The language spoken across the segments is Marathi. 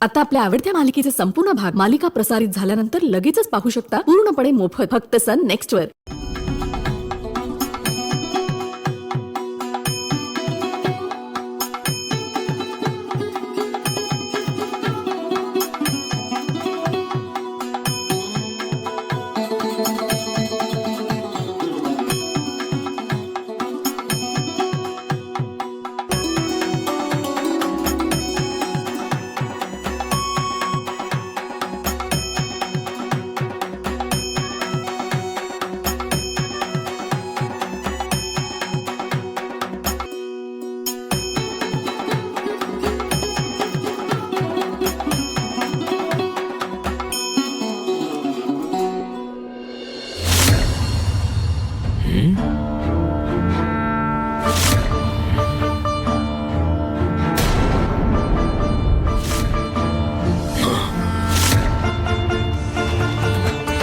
आता आपल्या आवडत्या मालिकेचे संपूर्ण भाग मालिका प्रसारित झाल्यानंतर लगेचच पाहू शकता पूर्णपणे मोफत फक्त सन नेक्स्ट वर.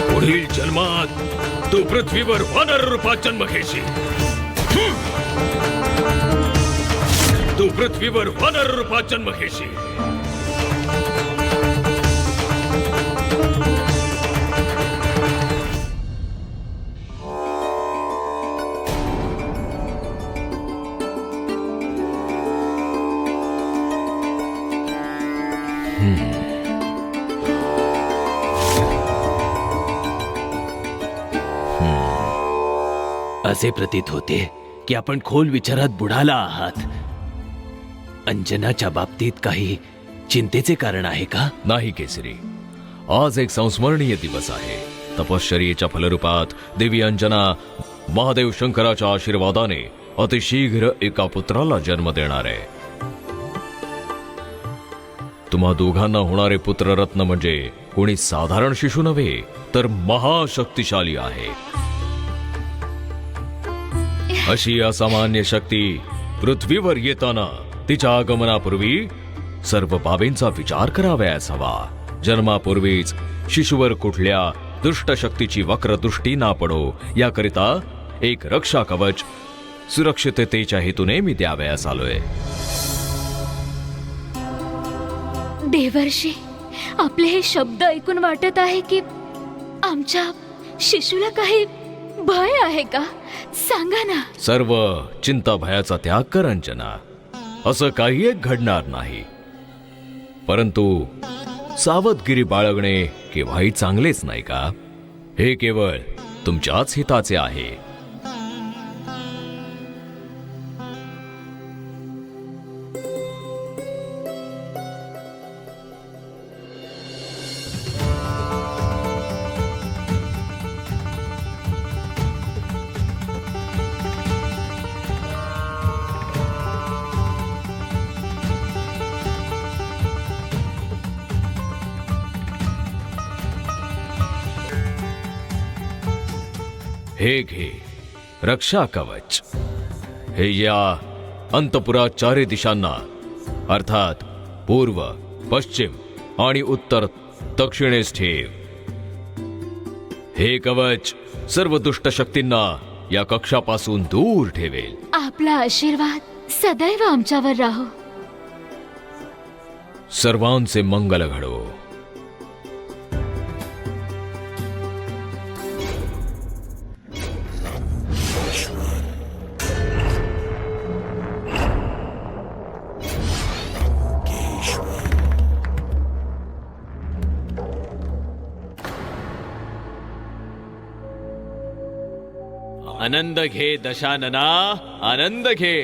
पुढील जन्मात तू पृथ्वीवर वानर रूपात जन्म घेशील. तू पृथ्वीवर वानर रूपात जन्म घेशील. असे प्रतीत होते की आपण खोल विचारात बुडाला आहात. अंजनाच्या बाबतीत काही चिंतेचे कारण आहे का? नाही केसरी, आज एक संस्मरणीय दिवस आहे. तपश्चर्येच्या फलरूपात देवी अंजना महादेव शंकराच्या आशीर्वादाने अतिशीघ्र एका पुत्राला जन्म देणार आहे. तुम्हा दोघांना होणारे पुत्ररत्न म्हणजे कोणी साधारण शिशु नव्हे, तर महाशक्तिशाली आहे. अशी असामान्य शक्ती पृथ्वीवर येताना तिच्या आगमनापूर्वी सर्व बाबींचा विचार करावयास हवा. जन्मापूर्वीच शिशुवर कुठल्या दुष्ट शक्तीची वक्रदृष्टी ना पडो याकरिता एक रक्षा कवच सुरक्षिततेच्या हेतूने मी द्यावयास आलोय. देवर्षी, आपले हे शब्द ऐकून वाटत आहे की आमच्या शिशूला काही भय आहे का? सांगा ना. सर्व चिंता भयाचा त्याग कर अंजना. असं काही एक घडणार नाही, परंतु सावधगिरी बाळगणे केव्हाही चांगलेच नाही का? हे केवळ तुमच्याच हिताचे आहे. हे घे रक्षा कवच. हे या अंतपुरात चारी दिशांना अर्थात पूर्व, पश्चिम आणि उत्तर दक्षिणेस ठेव. हे कवच सर्व दुष्ट शक्तींना या कक्षापासून दूर ठेवेल. आपला आशीर्वाद सदैव आमच्यावर राहो. सर्वांचे मंगल घडो. आनंद घे दशानना, आनंद घे.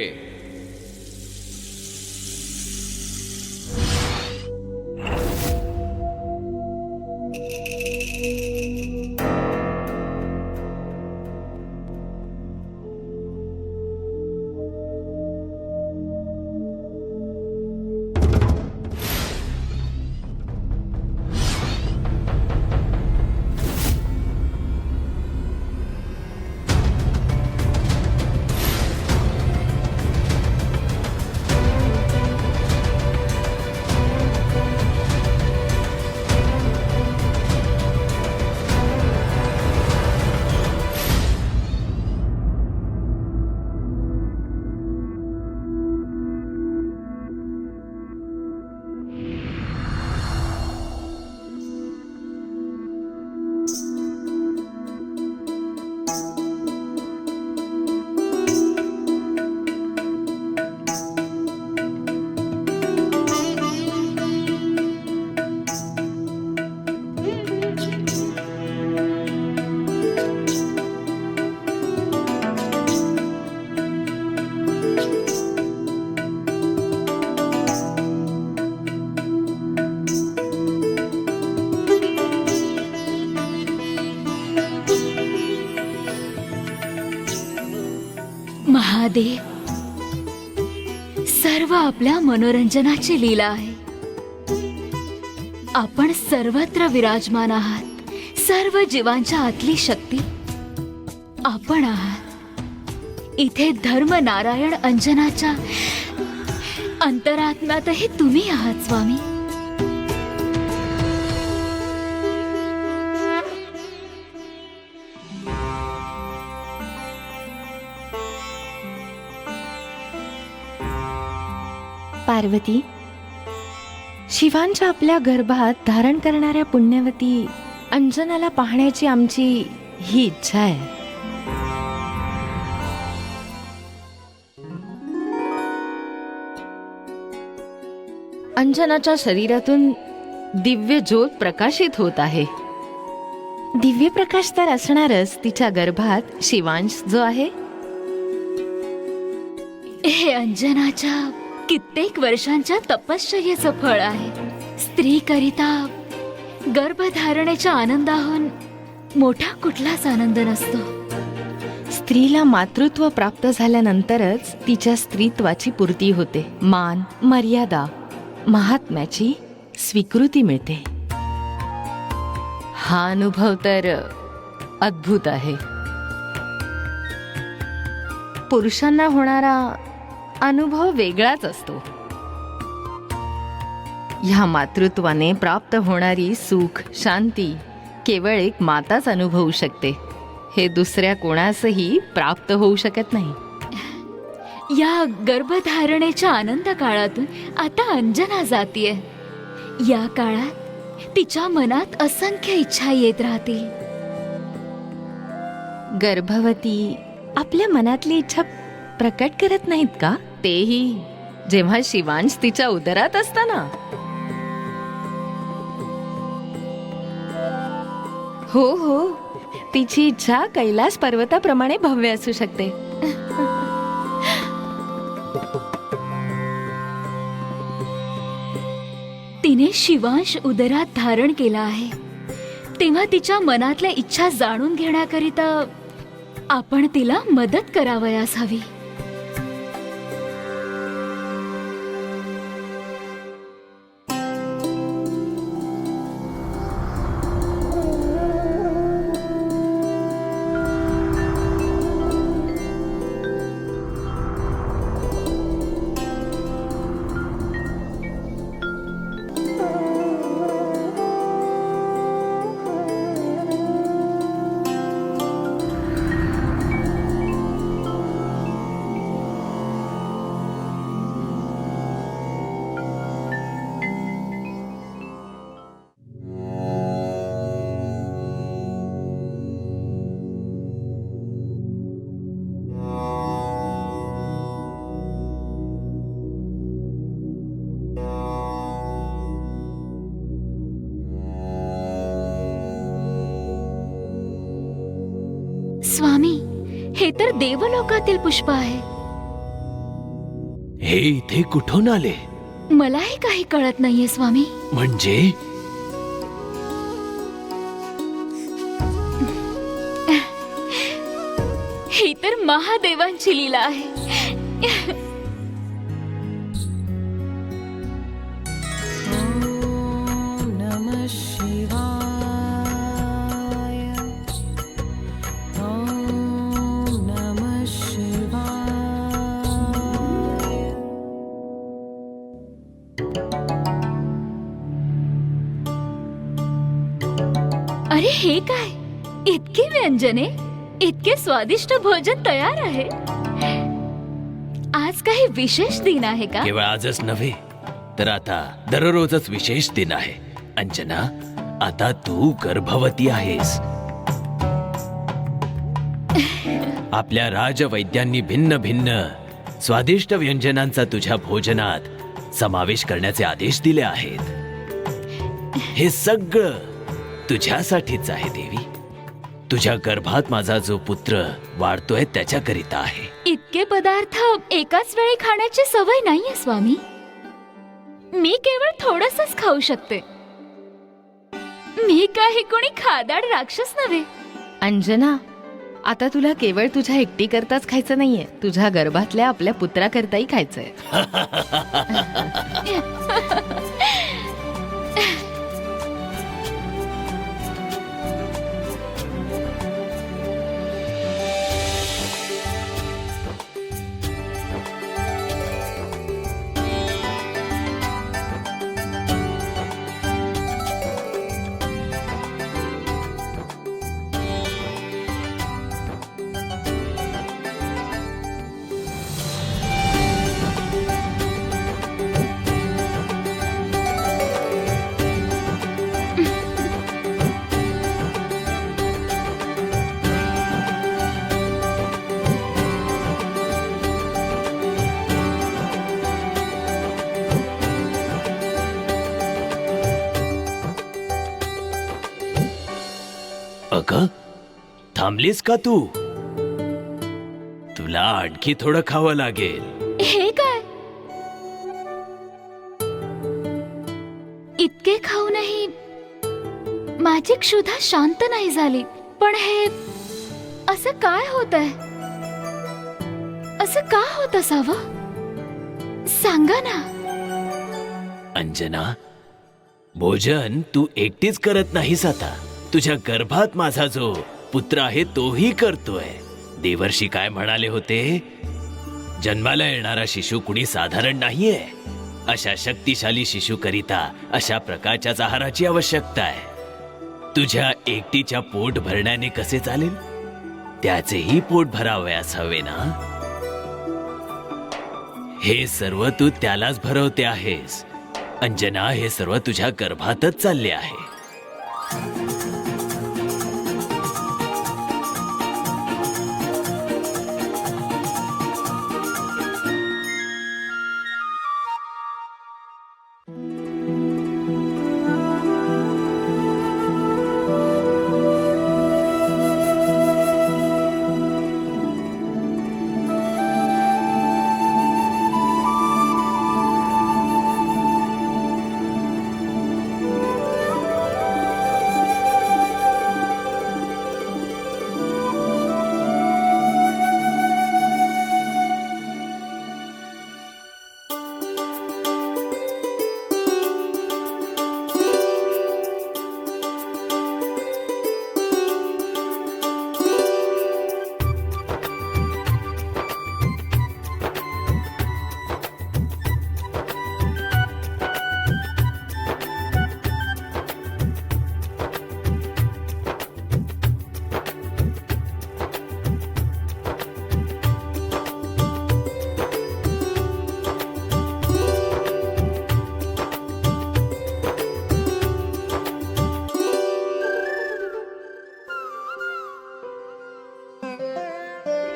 देव सर्व आपल्या मनोरंजनाची लीला आहे. आपण सर्वत्र विराजमान आहात. सर्व जीवांच्या आतली शक्ती आपण आहात. इथे धर्म नारायण अंजनाच्या अंतरात्म्यातही तुम्ही आहात स्वामी. पार्वती, शिवांच्या आपल्या गर्भात धारण करणाऱ्या पुण्यवती अंजनाला पाहण्याची आमची ही इच्छा आहे. अंजनाच्या शरीरातून दिव्य ज्योत प्रकाशित होत आहे. दिव्य प्रकाश तर असणारच तिच्या गर्भात शिवांश जो आहे. हे अंजनाच्या कित्येक वर्षांच्या तपश्चर्येचं फळ आहे. स्त्री करिता गर्भधारणेच्या आनंदाहून मोठा कुठलाच आनंद नसतो. स्त्रीला मातृत्व प्राप्त झाल्यानंतरच तिच्या स्त्रीत्वाची पूर्ती होते. मान, मर्यादा, महात्म्याची स्वीकृती मिळते. हा अनुभव तर अद्भुत आहे. पुरुषांना होणारा अनुभव वेगळाच असतो. ह्या मातृत्वाने प्राप्त होणारी सुख, शांती केवळ एक माताच अनुभवू शकते. हे दुसऱ्या कोणासही प्राप्त होऊ शकत नाही. या गर्भधारणेच्या आनंद काळातून आता अंजना जातीये. या काळात तिच्या मनात असंख्य इच्छा येत राहतील. गर्भवती आपल्या मनातली इच्छा प्रकट करत नाहीत का? तेही जेव्हा शिवांश तिच्या उदरात असताना. हो हो, तिची इच्छा कैलास पर्वताप्रमाणे भव्य असू शकते. तिने शिवांश उदरात धारण केला आहे, तेव्हा तिच्या मनातल्या इच्छा जाणून घेण्याकरिता आपण तिला मदत करावयास हवी. स्वामी, हे तर देवलोकातील पुष्प आहे. हे इथे कुठून आले? मलाही काही कळत नाहीये स्वामी. म्हणजे ही तर महादेवांची लीला आहे. अरे हे काय, इतकी व्यंजने, इतके स्वादिष्ट भोजन तयार आहे. आज काही विशेष दिन आहे का? केवळ आजच नव्हे तर आता दररोजच विशेष दिन आहे. अंजना, आता तू गर्भवती आहेस. आपल्या राजवैद्यांनी भिन्न भिन्न स्वादिष्ट व्यंजनांचा तुझ्या भोजनात समावेश करण्याचे आदेश दिले आहेत. हे सगळं तुझ्यासाठीच आहे देवी. तुझ्या गर्भात माझा जो पुत्र वाढतोय त्याच्याकरिता आहे. इतके पदार्थ एकाच वेळी खाण्याची सवय नाहीये स्वामी. मी केवळ थोडंसंच खाऊ शकते. मी काही कोणी खादाड राक्षस नव्हे. अंजना, आता तुला केवळ तुझ्या एकटी करताच खायचं नाहीये, तुझ्या गर्भातल्या आपल्या पुत्राकरताही खायचंय. अगं, थांबलीस का तू? तुला आणखी थोडं खावं लागेल. हे काय? इतके खाऊनही माझी क्षुधा शांत नाही झाली. पण हे असं काय होत आहे? असं का होत असावं? सांगा ना. अंजना, भोजन तू एकटीच करत नाहीस. आता तुझ्या गर्भात माझा जो पुत्र आहे तोही करतोय. देवर्षी काय म्हणाले होते? जन्माला येणारा शिशु कुणी साधारण नाहीये. अशा शक्तिशाली शिशु करिता अशा प्रकारच्याच आहाराची आवश्यकता आहे. तुझ्या एकटीच्या पोट भरण्याने कसे चालेल? त्याचेही पोट भरावयास हवे ना. हे सर्व तू त्यालाच भरवते आहेस. अंजना, हे सर्व तुझ्या गर्भातच चालले आहे.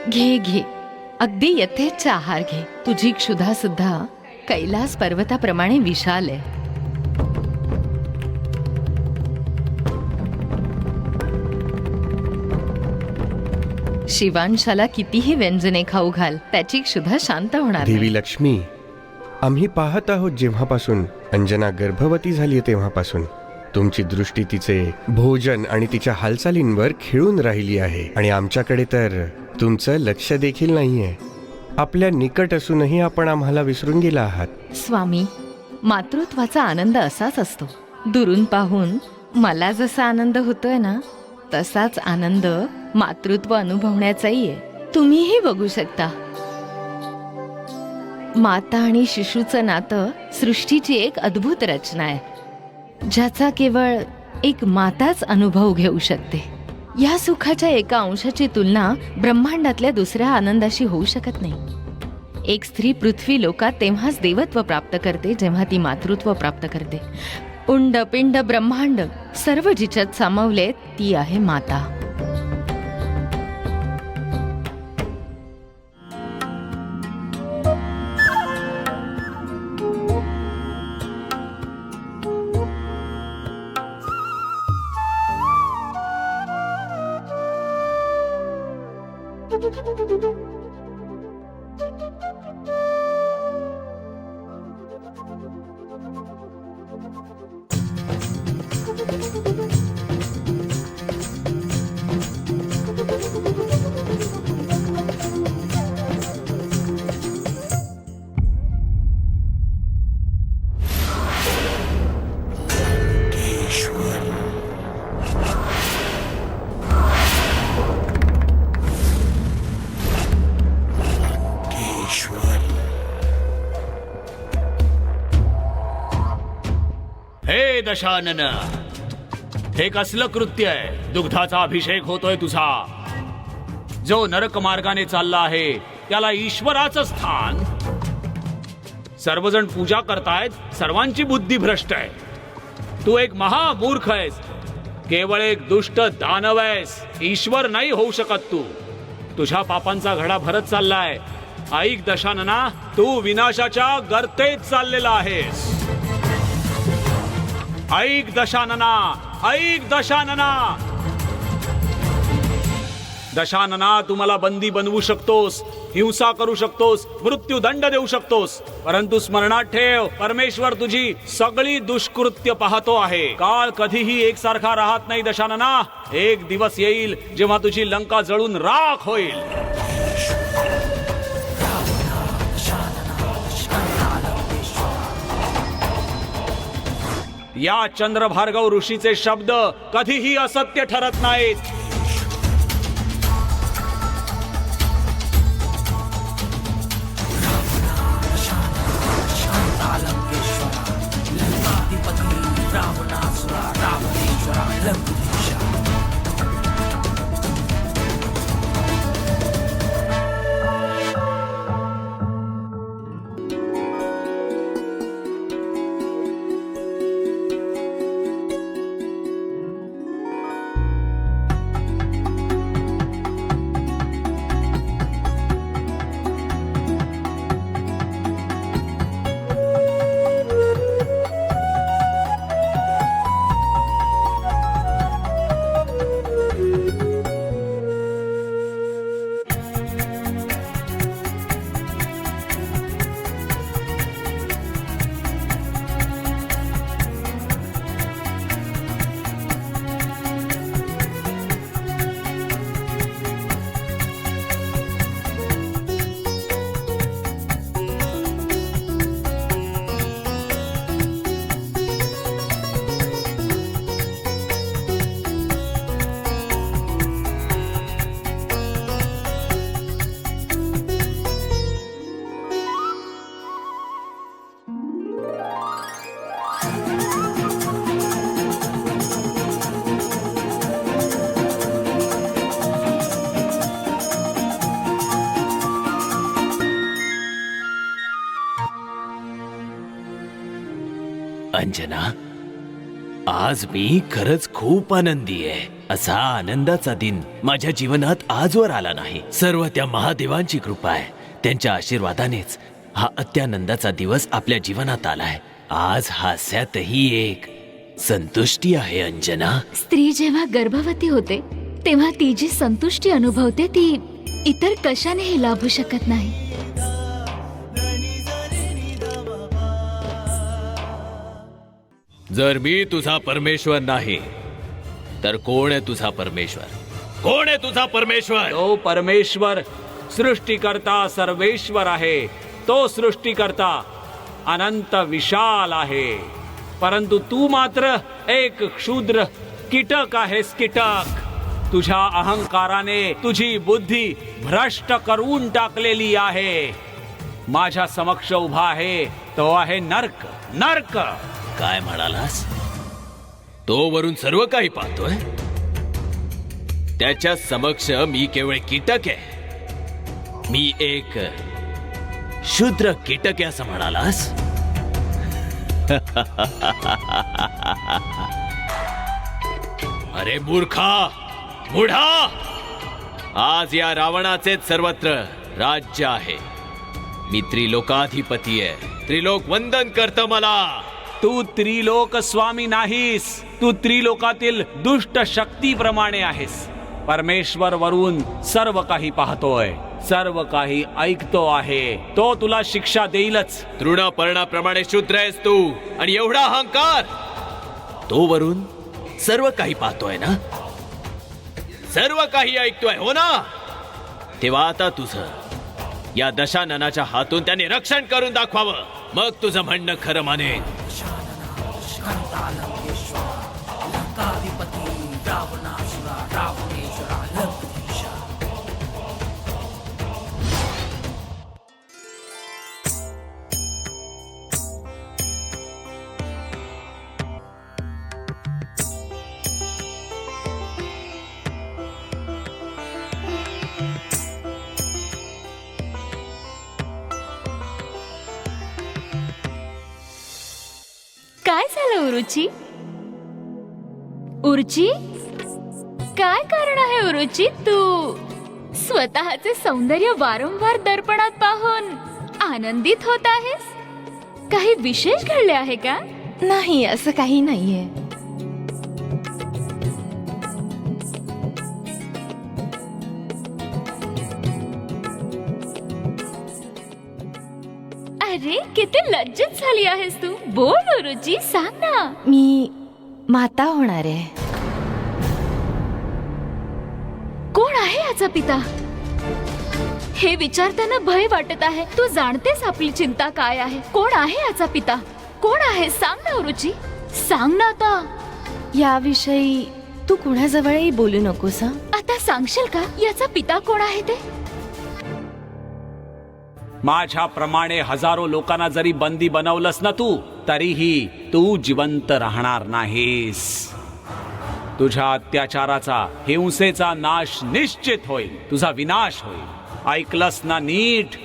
घे घे, अगदी यथेच्छ आहार घे. तुझी क्षुधा सुद्धा कैलास पर्वताप्रमाणे विशाल आहे. शिवांशाला कितीही व्यंजने खाऊ घाल, त्याची क्षुधा शांत होणार नाही. देवी लक्ष्मी, आम्ही पाहत आहोत जेव्हापासून अंजना गर्भवती झाली तेव्हापासून तुमची दृष्टी तिचे भोजन आणि तिच्या हालचालींवर खिळून राहिली आहे. आणि आमच्याकडे तर तुमचं लक्ष देखील नाहीये. आपल्या निकट असूनही आपण आम्हाला विसरून गेला आहात. स्वामी, मातृत्वाचा आनंद असाच असतो. दुरून पाहून मला जसा आनंद होतोय ना, तसाच आनंद मातृत्व अनुभवण्याचाही आहे. तुम्हीही बघू शकता. माता आणि शिशूचं नातं सृष्टीची एक अद्भुत रचना आहे, ज्याचा केवळ एक माताच अनुभव घेऊ शकते. या सुखाच्या एका अंशाची तुलना ब्रह्मांडातल्या दुसऱ्या आनंदाशी होऊ शकत नाही. एक स्त्री पृथ्वी लोकात तेव्हाच देवत्व प्राप्त करते जेव्हा ती मातृत्व प्राप्त करते. उंड पिंड ब्रह्मांड सर्व जिच्यात सामावले ती आहे माता. दशानन, हे कसलं कृत्य आहे? दुग्धाचा अभिषेक होतोय तुझा. जो नरक मार्गाने चालला आहे त्याला ईश्वराचं स्थान. सर्वजण पूजा करतायत, सर्वांची बुद्धी भ्रष्ट आहे. तू एक महामूर्ख आहेस, केवळ एक दुष्ट दानव आहेस. ईश्वर नाही होऊ शकत तू. तुझ्या पापांचा घडा भरत चाललाय. ऐक दशानना, तू विनाशाच्या गर्तेत चाललेला आहेस. ऐक दशानना, ऐक दशानना. दशानना, तू मला बंदी बनवू शकतोस, हिंसा करू शकतोस, मृत्यूदंड देऊ शकतोस, परंतु स्मरणात ठेव, परमेश्वर तुझी सगळी दुष्कृत्य पाहतो आहे. काळ कधीही एकसारखा राहत नाही दशानना. एक दिवस येईल जेव्हा तुझी लंका जळून राख होईल. या चंद्रभार्गव ऋषीचे शब्द कधीही असत्य ठरत नाहीत. अंजना, आज मी खरंच खूप आनंदी आहे. असा आनंदाचा दिन माझ्या जीवनात आजवर आला नाही. सर्व त्या महादेवांची कृपा आहे. त्यांच्या आशीर्वादानेच हा अत्यानंदाचा दिवस आपल्या जीवनात आलाय. आज हास्यातही एक संतुष्टी आहे. अंजना, स्त्री जेव्हा गर्भवती होते तेव्हा ती जी संतुष्टी अनुभवते ती इतर कशानेही लाभू शकत नाही. जर मी तुझा परमेश्वर नाही तर कोण आहे तुझा परमेश्वर? कोण आहे तुझा परमेश्वर? तो परमेश्वर सृष्टीकर्ता सर्वेश्वर आहे. तो सृष्टीकर्ता अनंत विशाल आहे. परंतु तू मात्र एक क्षुद्र कीटक आहेस. कीटक, तुझ्या अहंकाराने तुझी बुद्धी भ्रष्ट करून टाकलेली आहे. माझ्या समक्ष उभा आहे तो आहे नर्क. नर्क. काय म्हणालास? तो वरून सर्व काही पाहतोय. त्याच्या समक्ष मी केवळ कीटक आहे. मी एक शूद्र कीटक आहे असं म्हणालास? अरे मूर्खा, मूढा, आज या रावणाचेच सर्वत्र राज्य आहे. मी त्रिलोकाधिपती आहे. त्रिलोक वंदन करत मला. तू त्रिलोक स्वामी नाहीस. तू त्रिलोकातील दुष्ट शक्तीप्रमाणे आहेस. परमेश्वर वरून सर्व काही पाहतोय, सर्व काही ऐकतो आहे. तो तुला शिक्षा देईलच. तृणपर्णाप्रमाणे शूद्र आहेस तू, आणि एवढा अहंकार. तो वरून सर्व काही पाहतोय ना, सर्व काही ऐकतोय, हो ना? तेव्हा आता तुझं या दशाननाच्या हातून त्याने रक्षण करून दाखवावं. मग तुझं म्हणणं खरं मानेन. उरुची? उरुची, काय कारण आहे उरुची? तू स्वतःचे सौंदर्य वारंवार दर्पणात पाहून आनंदित होत आहेस? काही विशेष घडले आहे का? नाही, असं काही नाहीये. अरे किती लज्जित झाली आहेस तू. बोल उरुची, सांग ना. मी माता होणार आहे. कोण आहे याचा पिता? हे विचारताना भय वाटत आहे. तू जाणतेस आपली चिंता काय आहे. कोण आहे याचा पिता? कोण आहे? सांग ना उरुची, सांग ना आता. याविषयी तू कुणाजवळही बोलू नकोस हं? आता सांगशील का याचा पिता कोण आहे ते? माझ्याप्रमाणे हजारो लोकांना जरी बंदी बनवलंस ना तू, तरीही तू जिवंत राहणार नाहीस. तुझ्या अत्याचाराचा, हिंसेचा नाश निश्चित होईल. तुझा विनाश होईल. ऐकलंस ना नीट?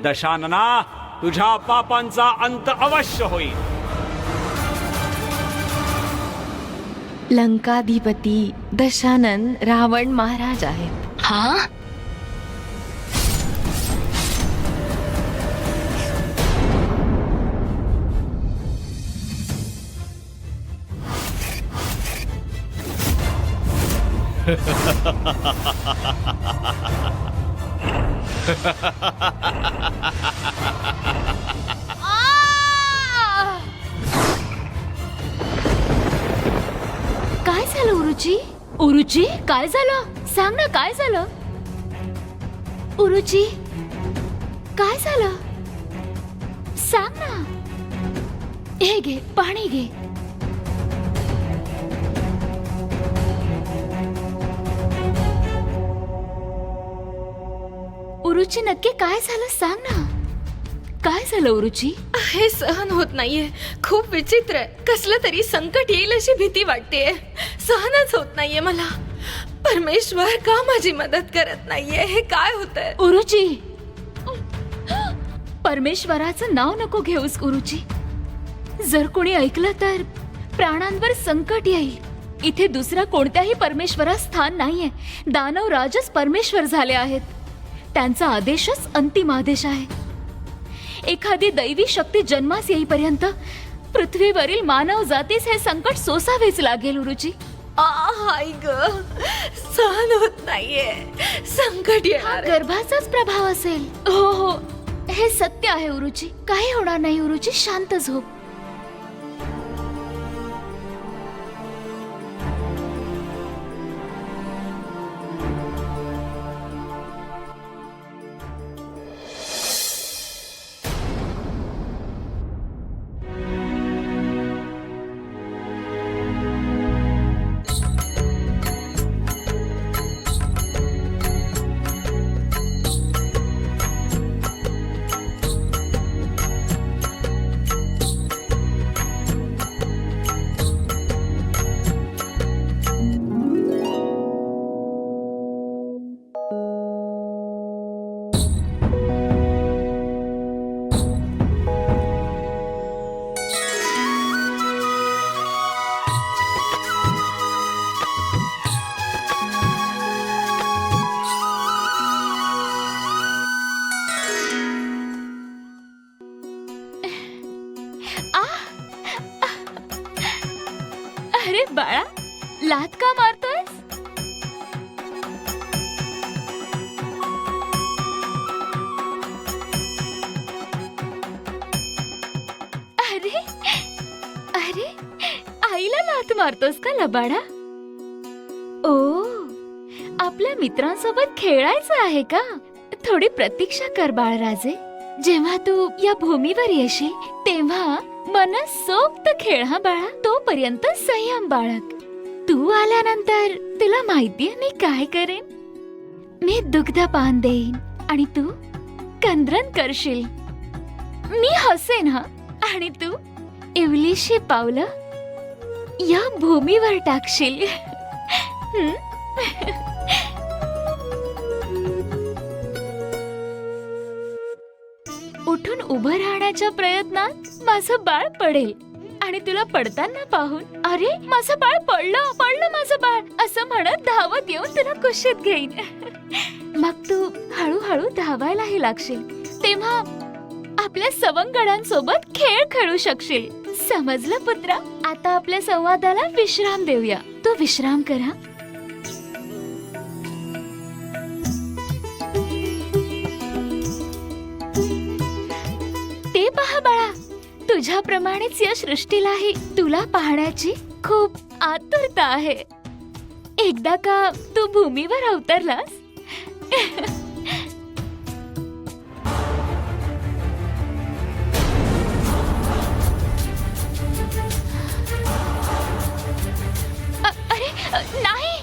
दशानना, तुझ्या पापांचा अंत अवश्य होईल. लंकाधिपती दशानन रावण महाराज आहेत. हा? काय झालं उरुची? उरुची, काय झालं? सांग ना, काय झालं? उरुची, काय झालं? सांग ना. हे घे, पाणी घे. उरुची, नक्की काय झालं? सांग ना. काय झालं उरुची? हे सहन होत नाहीये. खूप विचित्र आहे. कसलं तरी संकट येईल अशी भीती वाटतेय. सहनच होत नाहीये मला. परमेश्वर का माझी मदत करत नाहीये? हे काय होतंय? उरुची, परमेश्वराचं नाव नको घेऊस उरुची. जर कोणी ऐकलं तर प्राणांवर संकट येईल. इथे दुसरा कोणत्याही परमेश्वरास स्थान नाहीये. दानव राजच परमेश्वर झाले आहेत. त्यांचा आदेशच अंतिम आदेश आहे. एखादी दैवी शक्ती जन्मास येईपर्यंत पृथ्वीवरील मानव जातीस हे संकट सोसावेच लागेल उरुची. आई ग, सहन होत नाहीये. संकट हा येणार आहे. गर्भाचाच प्रभाव असेल. हो हो, हे सत्य आहे उरुची. काही होणार नाही उरुची, शांत झोप. अरे बाळा, लात का मारतोयस? अरे अरे, आईला लात मारतोस का लबाडा? ओ, आपल्या मित्रांसोबत खेळायचं आहे का? थोडी प्रतीक्षा कर बाळराजे. जेव्हा तू या भूमीवर येशील तेव्हा मनसोक्त खेळ हा बाळा. तोपर्यंत संयम बाळग. तू आल्यानंतर तुला माहितीये मी काय करेन? मी दुग्धपान देईन आणि तू कंद्रन करशील. मी हसेन हा, आणि तू इवलीशी पावलं या भूमीवर टाकशील. उठून उभं राहण्याच्या प्रयत्नात माझं बाळ पडेल आणि तुला पडताना पाहून अरे माझं बाळ पडलं पडलं माझं बाळ असं म्हणत धावत येऊन तुला कुशीत घेईन. मग तू हळूहळू धावायलाही लागशील. तेव्हा आपल्या सवंगड्यांसोबत खेळ खेळू शकशील. समजलं पुत्रा? आता आपल्या संवादाला विश्राम देऊया. तू विश्राम करा. ते पहा बाळा, तुझ्याप्रमाणेच या सृष्टीलाही तुला पाहण्याची खूप आतुरता आहे. एकदा का तू भूमीवर अवतरलास अरे नाही.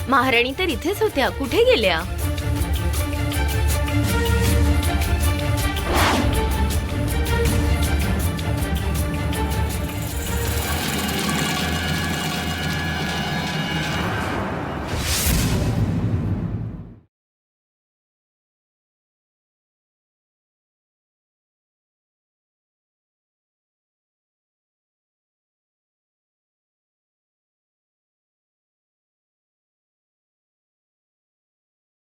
महाराणी तर इथेच होत्या, कुठे गेल्या?